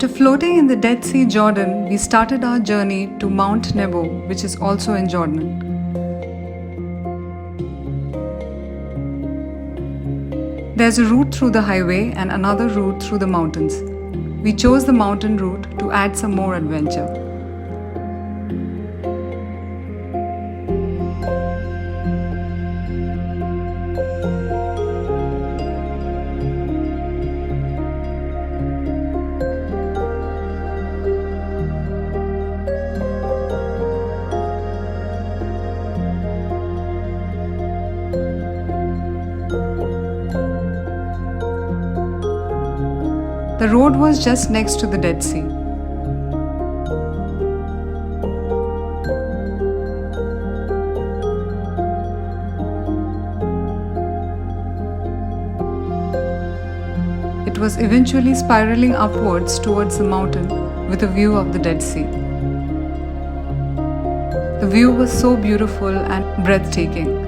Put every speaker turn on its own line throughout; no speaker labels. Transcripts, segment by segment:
After floating in the Dead Sea Jordan, we started our journey to Mount Nebo, which is also in Jordan. There's a route through the highway and another route through the mountains. We chose the mountain route to add some more adventure. The road was just next to the Dead Sea. It was eventually spiraling upwards towards the mountain with a view of the Dead Sea. The view was so beautiful and breathtaking.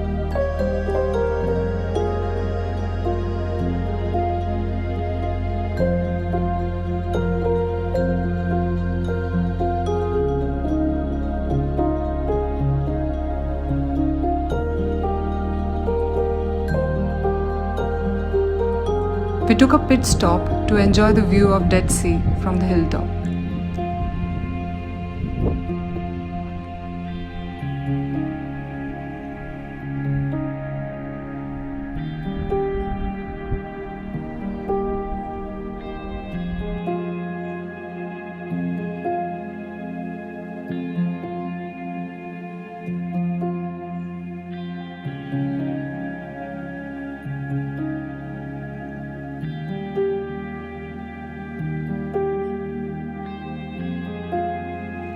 We took a pit stop to enjoy the view of Dead Sea from the hilltop.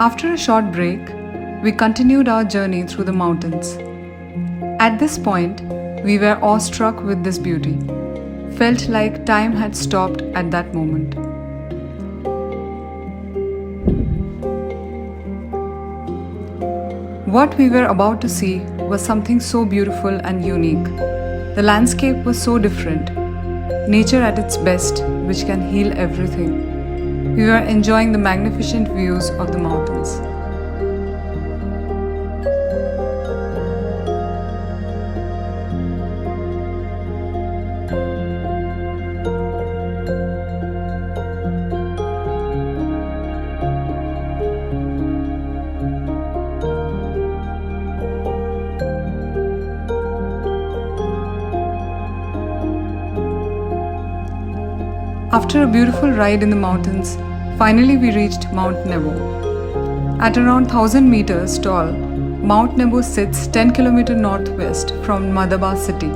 After a short break, we continued our journey through the mountains. At this point, we were awestruck with this beauty. Felt like time had stopped at that moment. What we were about to see was something so beautiful and unique. The landscape was so different. Nature at its best, which can heal everything. We were enjoying the magnificent views of the mountains. After a beautiful ride in the mountains, finally we reached Mount Nebo. At around 1000 meters tall, Mount Nebo sits 10 km northwest from Madaba city.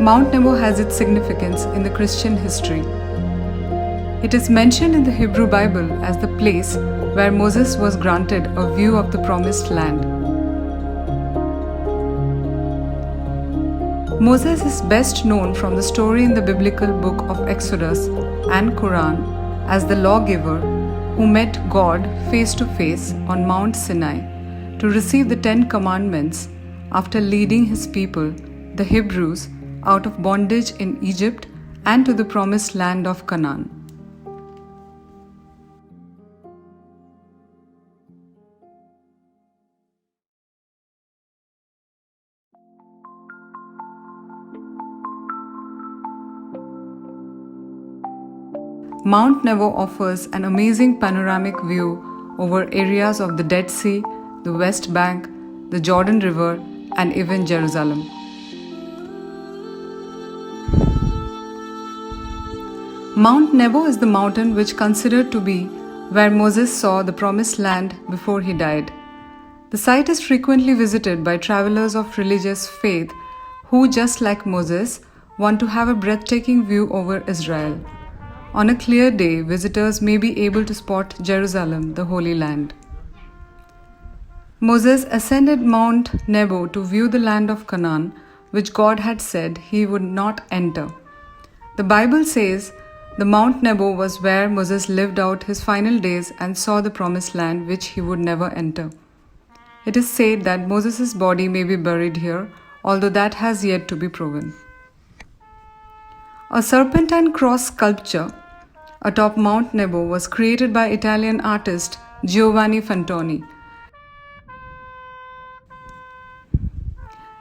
Mount Nebo has its significance in the Christian history. It is mentioned in the Hebrew Bible as the place where Moses was granted a view of the promised land. Moses is best known from the story in the biblical book of Exodus and Quran as the lawgiver who met God face to face on Mount Sinai to receive the 10 Commandments after leading his people, the Hebrews, out of bondage in Egypt and to the promised land of Canaan. Mount Nebo offers an amazing panoramic view over areas of the Dead Sea, the West Bank, the Jordan River, and even Jerusalem. Mount Nebo is the mountain which is considered to be where Moses saw the promised land before he died. The site is frequently visited by travelers of religious faith who, just like Moses, want to have a breathtaking view over Israel. On a clear day, visitors may be able to spot Jerusalem, the Holy Land. Moses ascended Mount Nebo to view the land of Canaan, which God had said he would not enter. The Bible says the Mount Nebo was where Moses lived out his final days and saw the promised land which he would never enter. It is said that Moses' body may be buried here, although that has yet to be proven. A serpentine cross sculpture, atop Mount Nebo was created by Italian artist Giovanni Fantoni.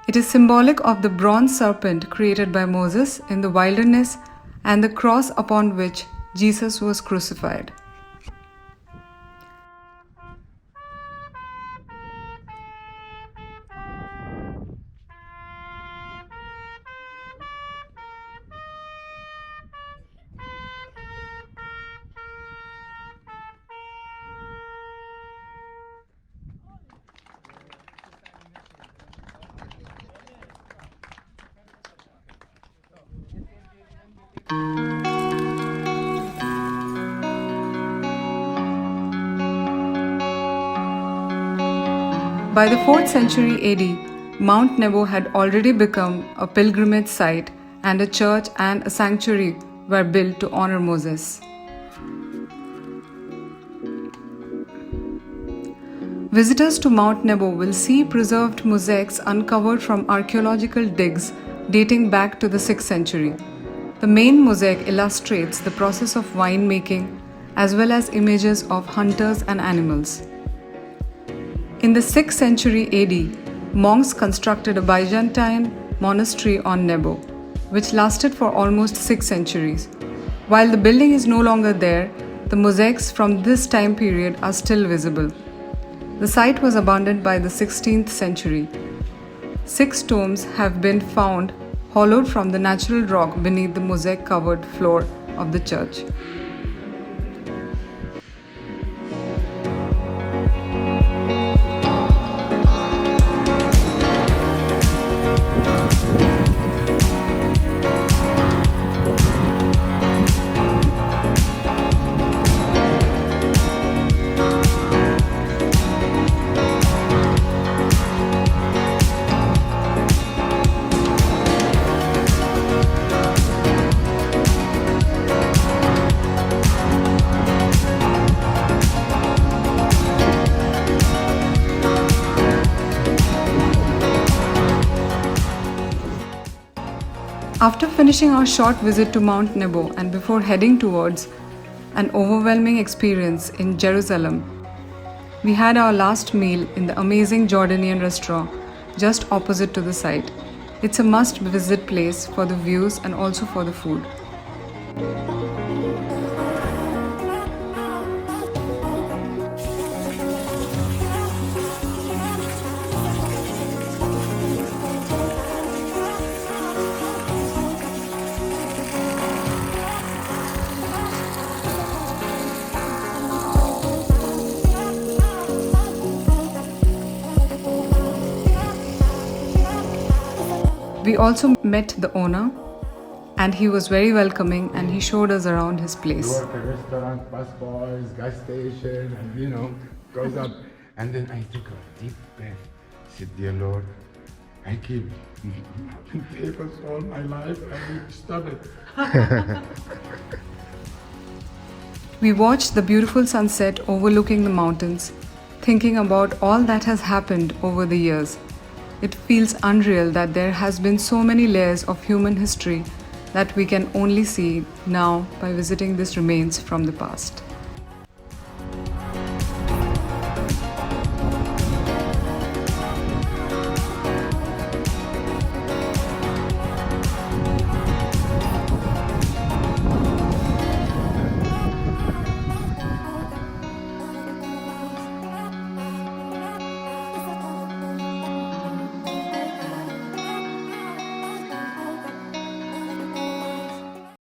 It is symbolic of the bronze serpent created by Moses in the wilderness and the cross upon which Jesus was crucified. By the 4th century AD, Mount Nebo had already become a pilgrimage site, and a church and a sanctuary were built to honor Moses. Visitors to Mount Nebo will see preserved mosaics uncovered from archaeological digs dating back to the 6th century. The main mosaic illustrates the process of winemaking as well as images of hunters and animals. In the 6th century AD, monks constructed a Byzantine monastery on Nebo, which lasted for almost 6 centuries. While the building is no longer there, the mosaics from this time period are still visible. The site was abandoned by the 16th century. 6 tombs have been found hollowed from the natural rock beneath the mosaic-covered floor of the church. After finishing our short visit to Mount Nebo and before heading towards an overwhelming experience in Jerusalem, we had our last meal in the amazing Jordanian restaurant just opposite to the site. It's a must-visit place for the views and also for the food. We also met the owner, and he was very welcoming and he showed us around his place.
You work at restaurant, bus bars, gas station, and goes up. And then I took a deep breath. Said, dear Lord, I keep tables all my life and we stop it.
We watched the beautiful sunset overlooking the mountains, thinking about all that has happened over the years. It feels unreal that there has been so many layers of human history that we can only see now by visiting these remains from the past.